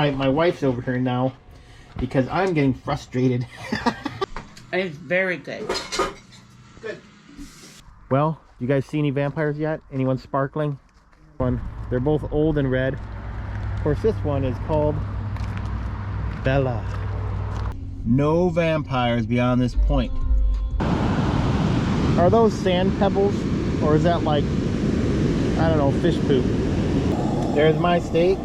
Alright, my wife's over here now because I'm getting frustrated. It's very good. Good. Well, you guys see any vampires yet? Anyone sparkling? They're both old and red. Of course, this one is called Bella. No vampires beyond this point. Are those sand pebbles? Or is that like, I don't know, fish poop? There's my steak.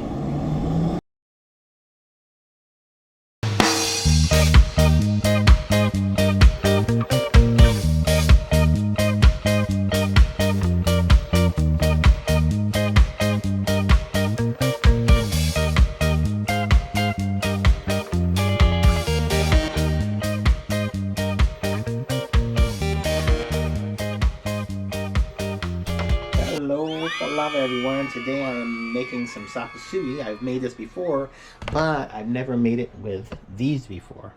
Hello everyone, today I am making some Sapasui. I've made this before, but I've never made it with these before.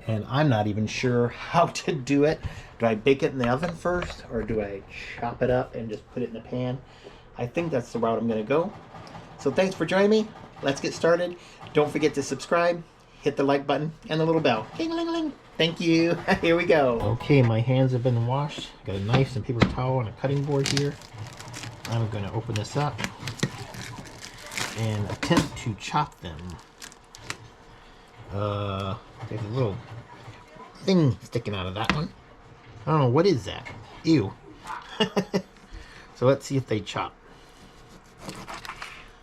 And I'm not even sure how to do it. Do I bake it in the oven first, or do I chop it up and just put it in the pan? I think that's the route I'm going to go. So thanks for joining me. Let's get started. Don't forget to subscribe, hit the like button, and the little bell. Ding-a-ling-a-ling. Thank you. Here we go. Okay, my hands have been washed. Got a knife, some paper towel, and a cutting board here. I'm going to open this up and attempt to chop them. There's a little thing sticking out of that one. I don't know, what is that? Ew. So let's see if they chop.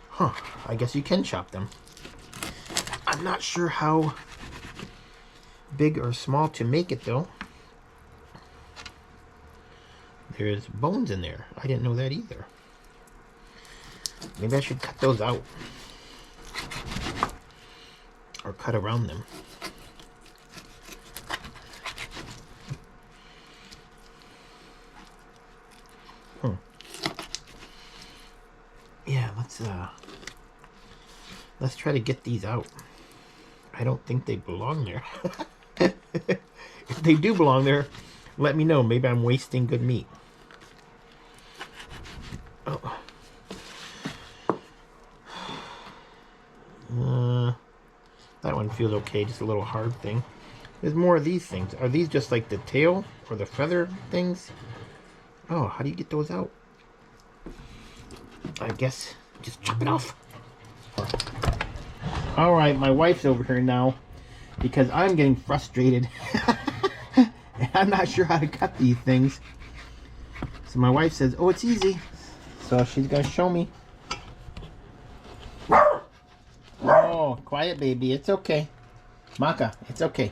Huh, I guess you can chop them. I'm not sure how big or small to make it though. There's bones in there. I didn't know that either. Maybe I should cut those out. Or cut around them. Yeah, let's try to get these out. I don't think they belong there. If they do belong there, let me know. Maybe I'm wasting good meat. Oh. That one feels okay, just a little hard thing. There's more of these things. Are these just like the tail or the feather things? Oh, how do you get those out? I guess just chop it off. Alright, my wife's over here now because I'm getting frustrated. I'm not sure how to cut these things. So my wife says, oh, it's easy. So she's going to show me. Oh, quiet baby, it's okay. Maka, it's okay.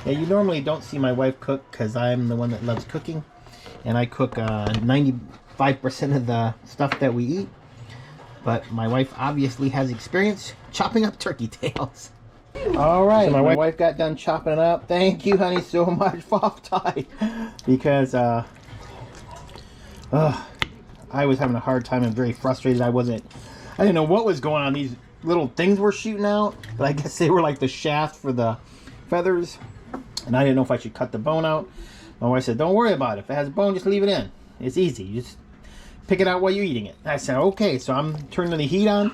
Yeah, you normally don't see my wife cook because I'm the one that loves cooking. And I cook 95% of the stuff that we eat. But my wife obviously has experience chopping up turkey tails. Alright, so my wife got done chopping it up. Thank you, honey, so much for time. Because I was having a hard time and very frustrated. I didn't know what was going on. These little things were shooting out, but I guess they were like the shaft for the feathers. And I didn't know if I should cut the bone out. My wife said, don't worry about it. If it has bone, just leave it in. It's easy. You just pick it out while you're eating it. I said, okay. So I'm turning the heat on.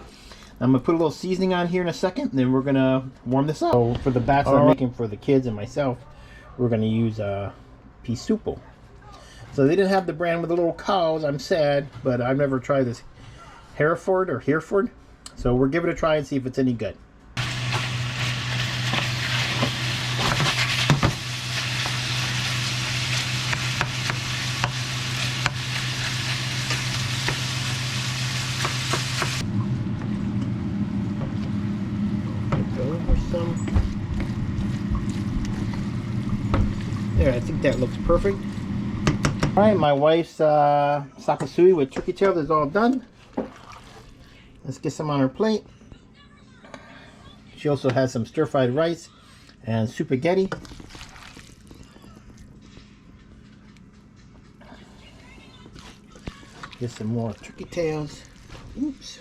I'm going to put a little seasoning on here in a second. Then we're going to warm this up. So for the batch that I'm making for the kids and myself, we're going to use Pisupo. So they didn't have the brand with the little cows. I'm sad, but I've never tried this Hereford. So we'll give it a try and see if it's any good. There, I think that looks perfect. Alright, my wife's Sapasui with turkey tail is all done. Let's get some on her plate. She also has some stir-fried rice and spaghetti. Get some more turkey tails. Oops.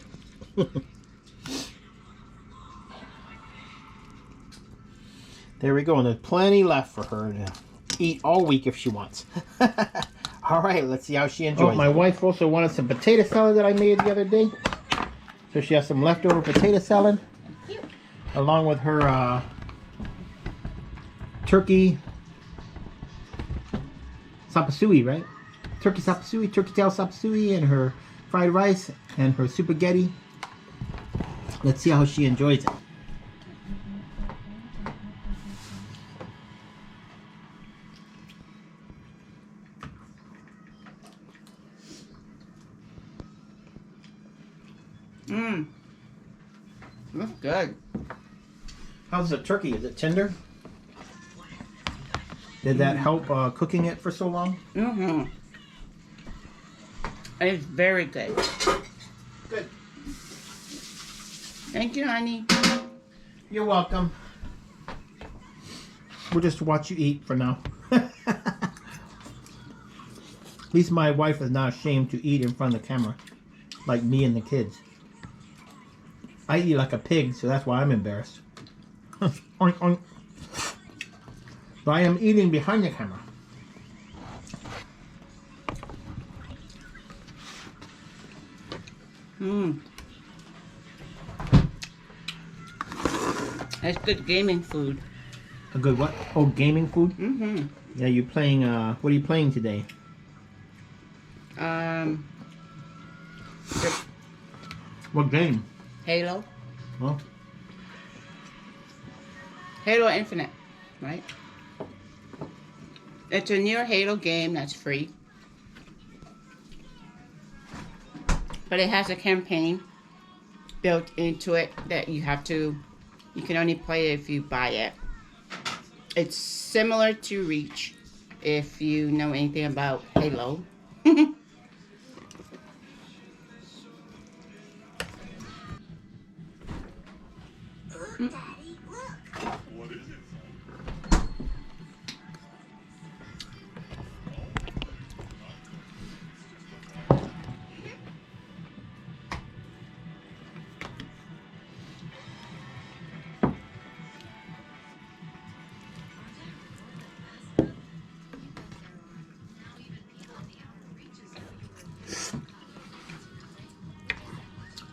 There we go, and there's plenty left for her to eat all week if she wants. All right, let's see how she enjoys it. My wife also wanted some potato salad that I made the other day. So she has some leftover potato salad. Along with her turkey sapasui, right? Turkey sapasui, turkey tail sapasui, and her fried rice and her spaghetti. Let's see how she enjoys it. That's good. How's the turkey? Is it tender? Did that help cooking it for so long? It's very good. Good. Thank you, honey. You're welcome. We'll just watch you eat for now. At least my wife is not ashamed to eat in front of the camera, like me and the kids. I eat like a pig, so that's why I'm embarrassed. Oink, oink. But I am eating behind the camera. That's good gaming food. A good what? Oh, gaming food? Yeah, you playing, what are you playing today? What game? Halo. Oh. Halo Infinite, right? It's a new Halo game that's free. But it has a campaign built into it that you can only play it if you buy it. It's similar to Reach, if you know anything about Halo. Daddy, look. What is it?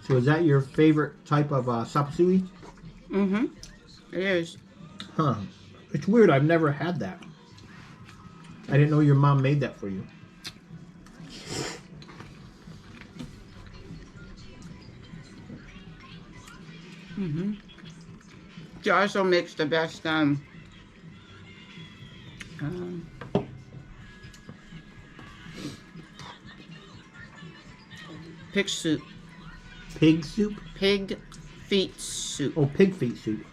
So is that your favorite type of sapasui? It is. Huh. It's weird. I've never had that. I didn't know your mom made that for you. She also makes the best pig soup. Pig soup? Pig feet soup. Oh, pig feet soup.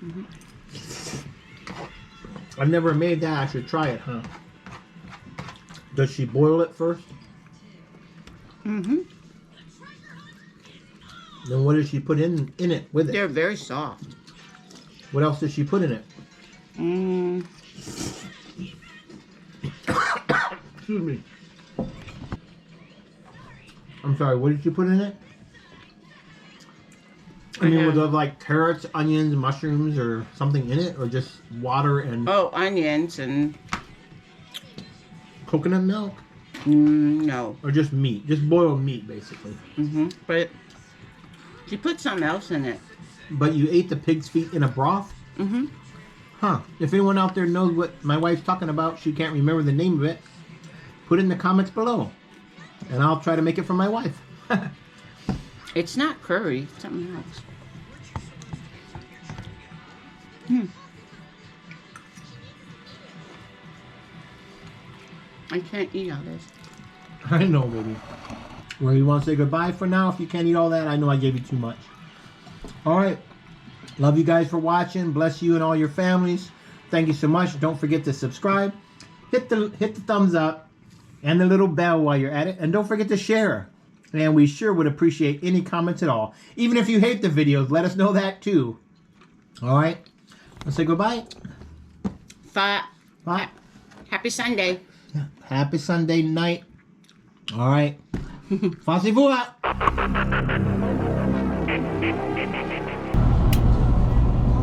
I've never made that. I should try it, huh? Does she boil it first? Then what does she put in it with it? They're very soft. What else does she put in it? Excuse me. I'm sorry, what did you put in it? I mean, were there like carrots, onions, mushrooms, or something in it? Or just water and... Oh, onions and... coconut milk? No. Or just meat? Just boiled meat, basically. But she put something else in it. But you ate the pig's feet in a broth? Huh. If anyone out there knows what my wife's talking about, she can't remember the name of it, put it in the comments below. And I'll try to make it for my wife. It's not curry, it's something else. I can't eat all this. I know, baby. Well, you want to say goodbye for now? If you can't eat all that, I know I gave you too much. All right. Love you guys for watching. Bless you and all your families. Thank you so much. Don't forget to subscribe. Hit the thumbs up and the little bell while you're at it. And don't forget to share. And we sure would appreciate any comments at all. Even if you hate the videos, let us know that too. All right. Let's say goodbye. Bye. Happy Sunday. Happy Sunday night. All right. Passez-vous.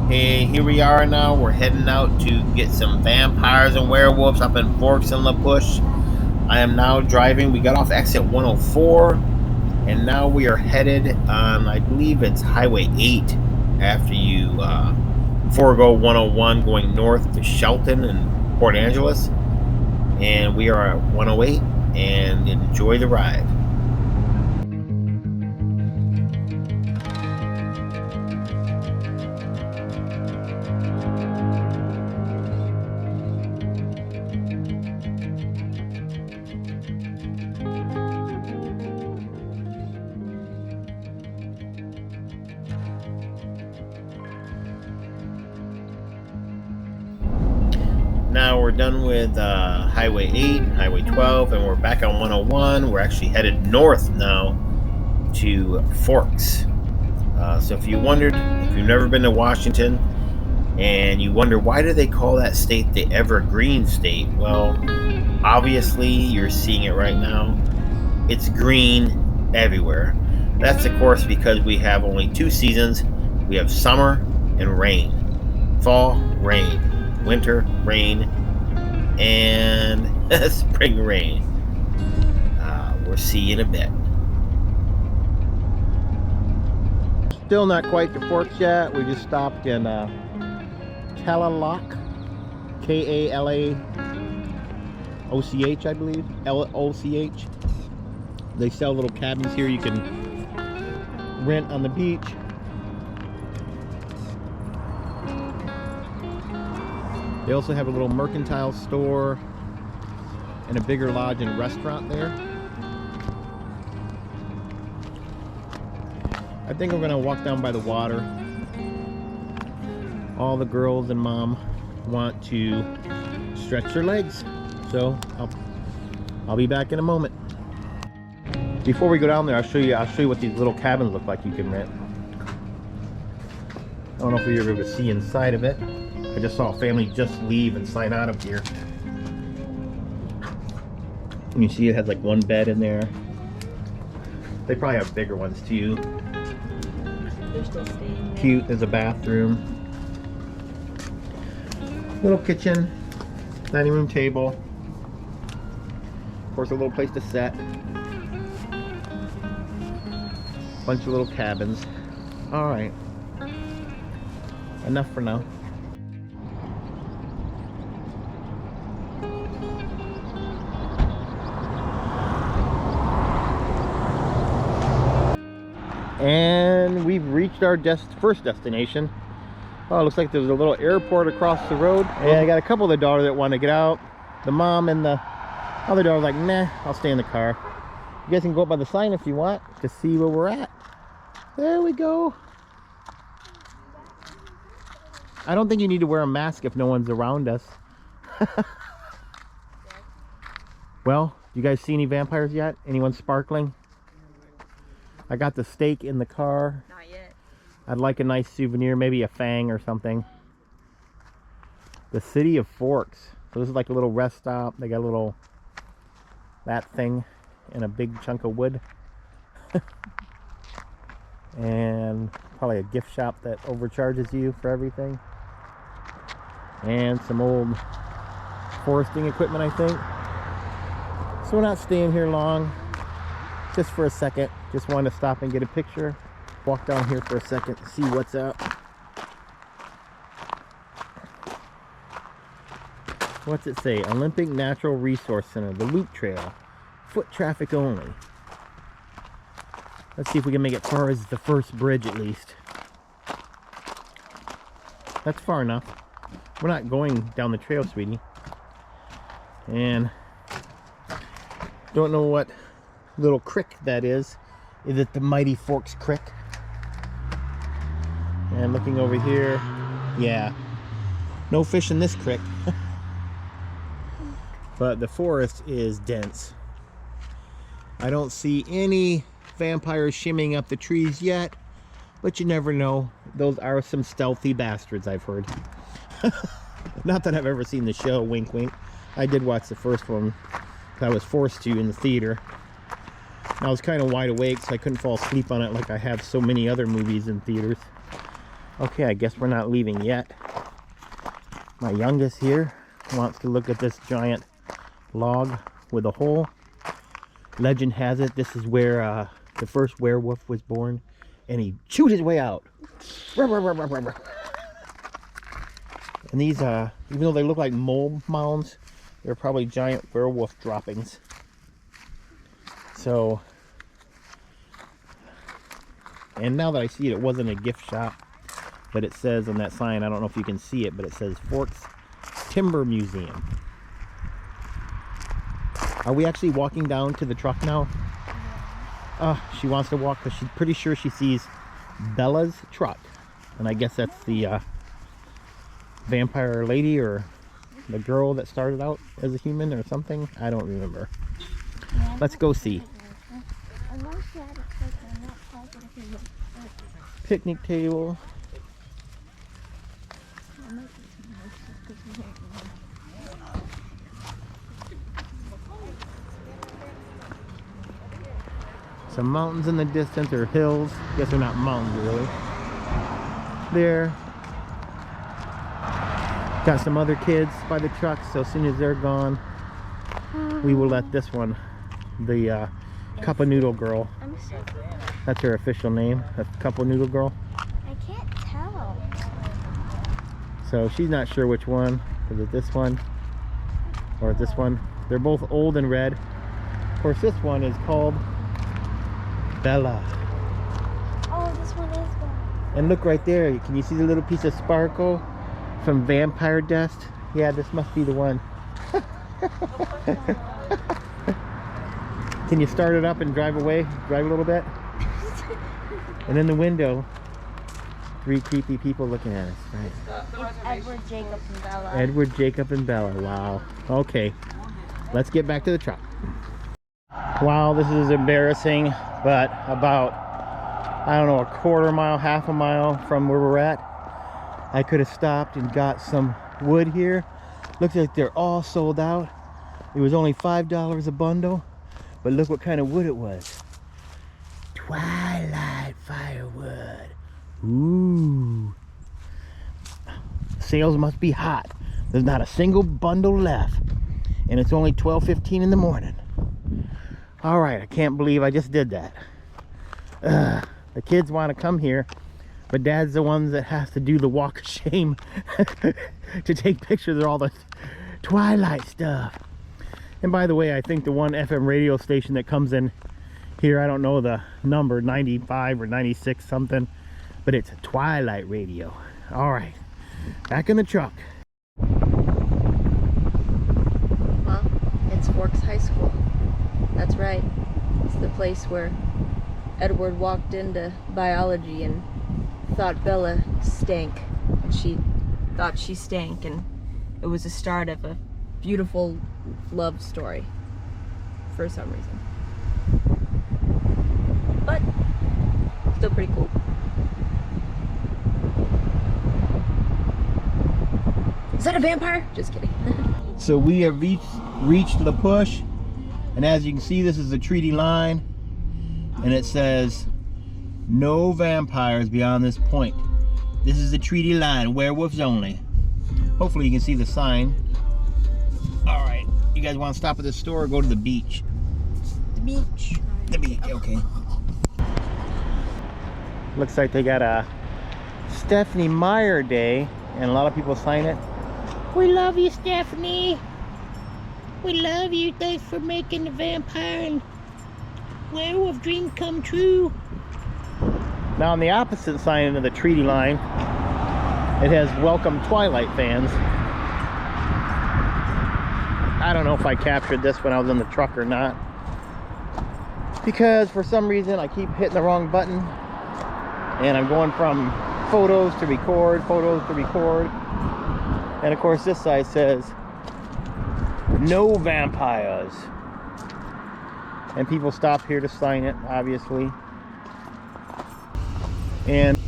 Hey, here we are now. We're heading out to get some vampires and werewolves up in Forks in La Push. I am now driving. We got off exit 104, and now we are headed on, I believe it's Highway 8 after you forego 101 going north to Shelton and Port Angeles. And we are at 108, and enjoy the ride. Now we're done with Highway 8, Highway 12, and we're back on 101. We're actually headed north now to Forks. So if you wondered, if you've never been to Washington, and you wonder why do they call that state the Evergreen State? Well, obviously you're seeing it right now. It's green everywhere. That's of course because we have only 2 seasons. We have summer and rain. Fall, rain. Winter, rain, and spring rain. We'll see you in a bit. Still not quite to Forks yet. We just stopped in Kalaloch, K-A-L-A-O-C-H, I believe. L-O-C-H. They sell little cabins here you can rent on the beach. They also have a little mercantile store and a bigger lodge and restaurant there. I think we're gonna walk down by the water. All the girls and mom want to stretch their legs, so I'll be back in a moment. Before we go down there, I'll show you what these little cabins look like you can rent. I don't know if you're able to see inside of it. I just saw a family just leave and sign out of here. And you see it has like 1 bed in there. They probably have bigger ones too. They're still staying there. Cute, there's a bathroom. Little kitchen, dining room table. Of course, a little place to set. Bunch of little cabins. All right. Enough for now. And we've reached our first destination. Oh, it looks like there's a little airport across the road. And I got a couple of the daughter that want to get out. The mom and the other daughter like, nah, I'll stay in the car. You guys can go up by the sign if you want to see where we're at. There we go. I don't think you need to wear a mask if no one's around us. Well, you guys see any vampires yet? Anyone sparkling? I got the steak in the car. Not yet. I'd like a nice souvenir, maybe a fang or something. The city of Forks. So this is like a little rest stop. They got a little, that thing and a big chunk of wood. And probably a gift shop that overcharges you for everything. And some old foresting equipment, I think. So we're not staying here long. Just for a second. Just wanted to stop and get a picture. Walk down here for a second, see what's up. What's it say? Olympic Natural Resource Center, the Loop Trail. Foot traffic only. Let's see if we can make it far as the first bridge at least. That's far enough. We're not going down the trail, sweetie. And don't know what little creek that is. Is it the Mighty Forks Creek? And looking over here, yeah, no fish in this creek. But the forest is dense. I don't see any vampires shimmying up the trees yet, but you never know. Those are some stealthy bastards, I've heard. Not that I've ever seen the show, wink wink. I did watch the first one. I was forced to in the theater. I was kind of wide awake, so I couldn't fall asleep on it like I have so many other movies in theaters. Okay, I guess we're not leaving yet. My youngest here wants to look at this giant log with a hole. Legend has it this is where the first werewolf was born, and he chewed his way out. And these, even though they look like mole mounds, they're probably giant werewolf droppings. So, and now that I see it, it wasn't a gift shop, but it says on that sign, I don't know if you can see it, but it says Forks Timber Museum. Are we actually walking down to the truck now? She wants to walk because she's pretty sure she sees Bella's truck. And I guess that's the vampire lady or the girl that started out as a human or something. I don't remember. Let's go see. Picnic table. Some mountains in the distance, or hills. Guess they're not mountains really. There. Got some other kids by the truck, so as soon as they're gone, we will let this one, the Cup of Noodle Girl. That's her official name, a Cup of Noodle Girl. I can't tell. So she's not sure which one. Is it this one or this one? They're both old and red. Of course, this one is called Bella. Oh, this one is Bella. And look right there. Can you see the little piece of sparkle from vampire dust? Yeah, this must be the one. Can you start it up and drive away? Drive a little bit? And in the window, 3 creepy people looking at us. Right. It's Edward, Jacob, and Bella. Edward, Jacob, and Bella. Wow. Okay. Let's get back to the truck. Wow, this is embarrassing, but about, I don't know, a quarter mile, half a mile from where we're at, I could have stopped and got some wood here. Looks like they're all sold out. It was only $5 a bundle, but look what kind of wood it was. Twilight firewood. Ooh. Sales must be hot. There's not a single bundle left, and it's only 12:15 in the morning. All right, I can't believe I just did that. The kids want to come here, but Dad's the one that has to do the walk of shame to take pictures of all the Twilight stuff. And by the way, I think the one FM radio station that comes in here, I don't know the number, 95 or 96 something, but it's a Twilight radio. All right, back in the truck. Well, it's Forks High School. That's right. It's the place where Edward walked into biology and thought Bella stank. And she thought she stank, and it was the start of a beautiful love story for some reason. But still pretty cool. Is that a vampire? Just kidding. So we have reached the push, and as you can see, this is the treaty line, and it says no vampires beyond this point. This is the treaty line, werewolves only. Hopefully you can see the sign. All right, you guys want to stop at the store or go to the beach? The beach. The beach, okay. Looks like they got a Stephanie Meyer Day, and a lot of people sign it. We love you, Stephanie. We love you. Thanks for making the vampire and werewolf dream come true. Now on the opposite side of the treaty line, it has welcome Twilight fans. I don't know if I captured this when I was in the truck or not, because for some reason I keep hitting the wrong button, and I'm going from photos to record, and of course this side says no vampires, and people stop here to sign it, obviously. And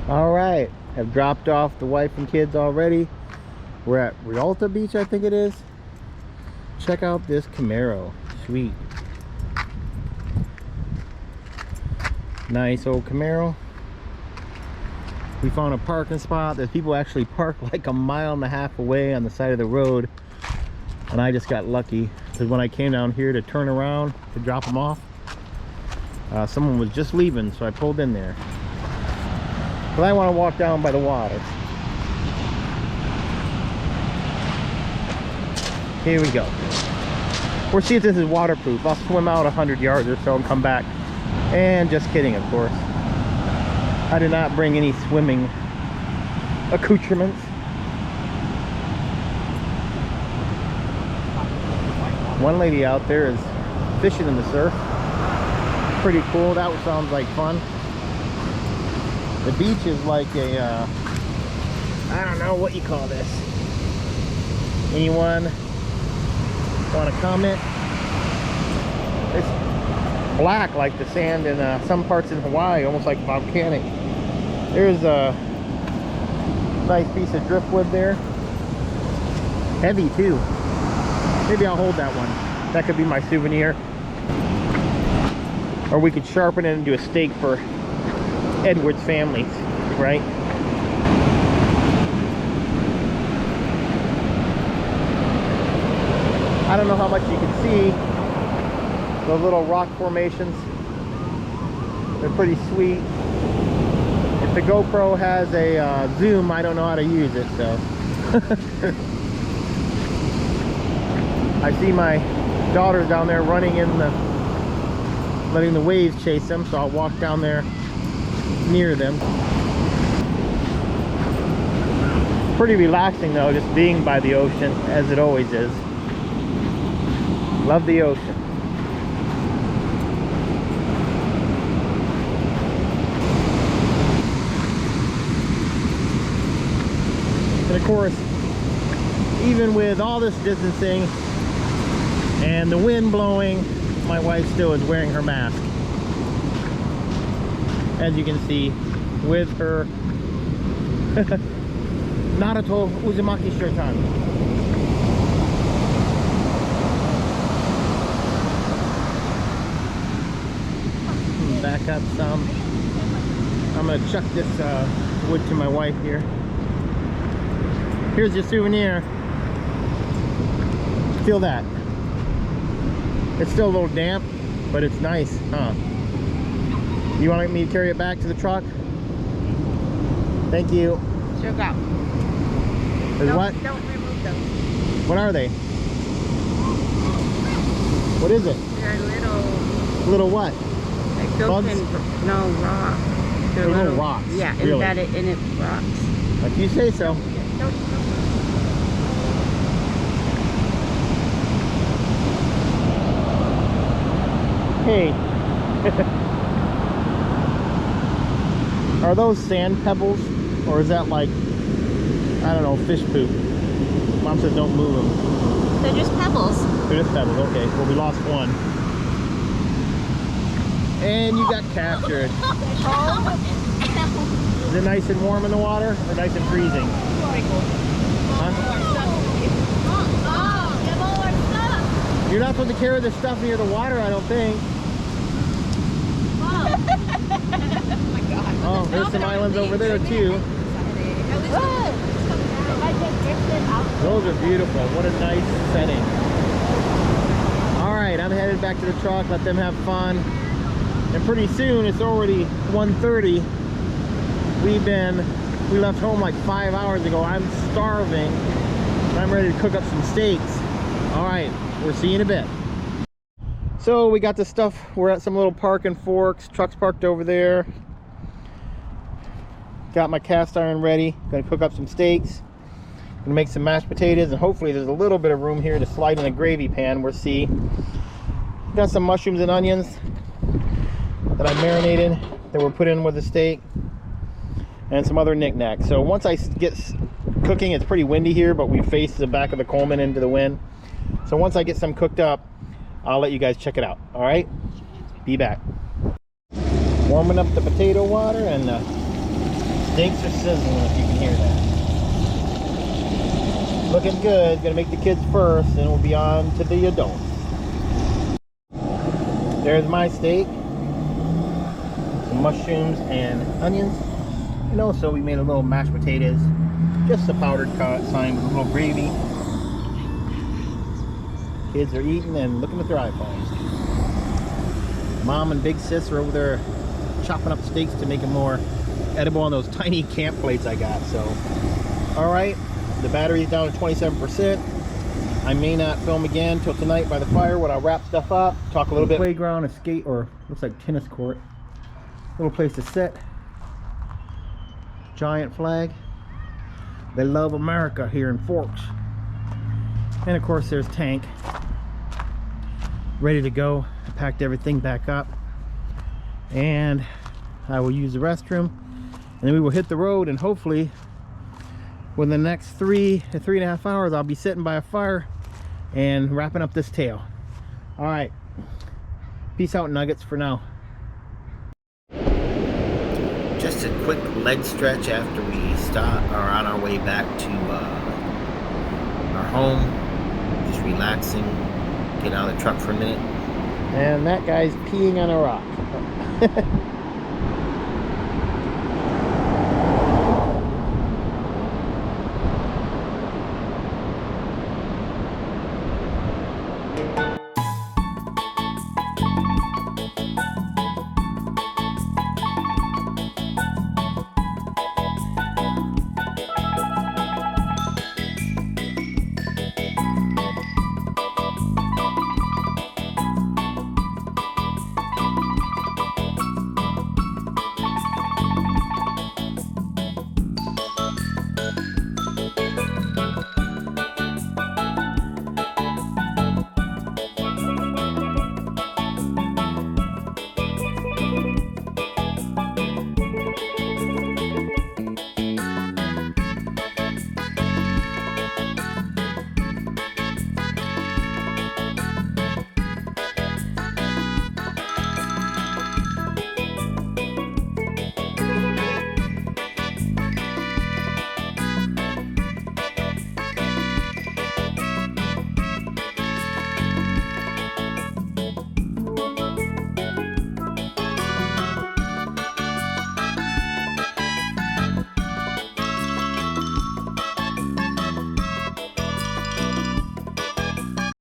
all right, I've dropped off the wife and kids already. We're at Rialto Beach, I think it is. Check out this Camaro. Sweet. Nice old Camaro. We found a parking spot. There's people actually parked like a mile and a half away on the side of the road. And I just got lucky because when I came down here to turn around to drop them off, someone was just leaving, so I pulled in there. But I want to walk down by the water. Here we go. We'll see if this is waterproof. I'll swim out 100 yards or so and come back. And just kidding, of course. I did not bring any swimming accoutrements. One lady out there is fishing in the surf. Pretty cool. That sounds like fun. The beach is like a, I don't know what you call this. Anyone want to comment? It's black like the sand in some parts in Hawaii, almost like volcanic. There's a nice piece of driftwood there. Heavy too. Maybe I'll hold that one. That could be my souvenir. Or we could sharpen it into a steak for Edward's family, right? I don't know how much you can see those little rock formations. They're pretty sweet. If the GoPro has a zoom, I don't know how to use it, so. I see my daughters down there running in the, letting the waves chase them, so I'll walk down there near them. Pretty relaxing though, just being by the ocean, as it always is. Love the ocean. And of course, even with all this distancing and the wind blowing, my wife still is wearing her mask. As you can see, with her Naruto Uzumaki shirt on. Back up some. I'm gonna chuck this wood to my wife here. Here's your souvenir. Feel that. It's still a little damp, but it's nice, huh? You want me to carry it back to the truck? Thank you. Sure go. There's what? Don't remove those. What are they? What is it? They're little. Little what? Like Bugs? No, rocks. They're little rocks. Yeah, really? embedded in it, rocks. Like you say so. Don't. Hey. Are those sand pebbles? Or is that like, I don't know, fish poop? Mom says don't move them. They're just pebbles. They're just pebbles, okay. Well, we lost one. And you got captured. Is it nice and warm in the water or nice and freezing? Huh? You're not supposed to carry this stuff near the water, I don't think. Oh, there's some islands over there too. Those are beautiful. What a nice setting. Alright, I'm headed back to the truck, let them have fun. And pretty soon, it's already 1:30. We left home like 5 hours ago. I'm starving. I'm ready to cook up some steaks. Alright, we'll see you in a bit. So we got the stuff. We're at some little park in Forks. Truck's parked over there. Got my cast iron ready. Gonna cook up some steaks. Gonna make some mashed potatoes, and hopefully there's a little bit of room here to slide in a gravy pan. We'll see. Got some mushrooms and onions that I marinated that were put in with the steak, and some other knickknacks. So once I get cooking, it's pretty windy here, but we face the back of the Coleman into the wind. So once I get some cooked up, I'll let you guys check it out. All right, be back. Warming up the potato water, and the steaks are sizzling, if you can hear that. Looking good. Gonna make the kids first, and we'll be on to the adults. There's my steak. mushrooms and onions. And also we made a little mashed potatoes, just a powdered kind with a little gravy. Kids are eating and looking at their iPhones. Mom and big sis are over there chopping up steaks to make them more edible on those tiny camp plates I got. So, all right, the battery's down to 27%. I may not film again till tonight by the fire when I wrap stuff up. Talk a little bit. Playground, a skate, or looks like tennis court. Little place to sit. Giant flag. They love America here in Forks. And of course there's Tank. Ready to go. I packed everything back up. And I will use the restroom. And then we will hit the road, and hopefully within the next 3 to 3.5 hours I'll be sitting by a fire and wrapping up this tail. All right. Peace out, Nuggets, for now. Just a quick leg stretch after we are on our way back to our home. Just relaxing, get out of the truck for a minute. And that guy's peeing on a rock.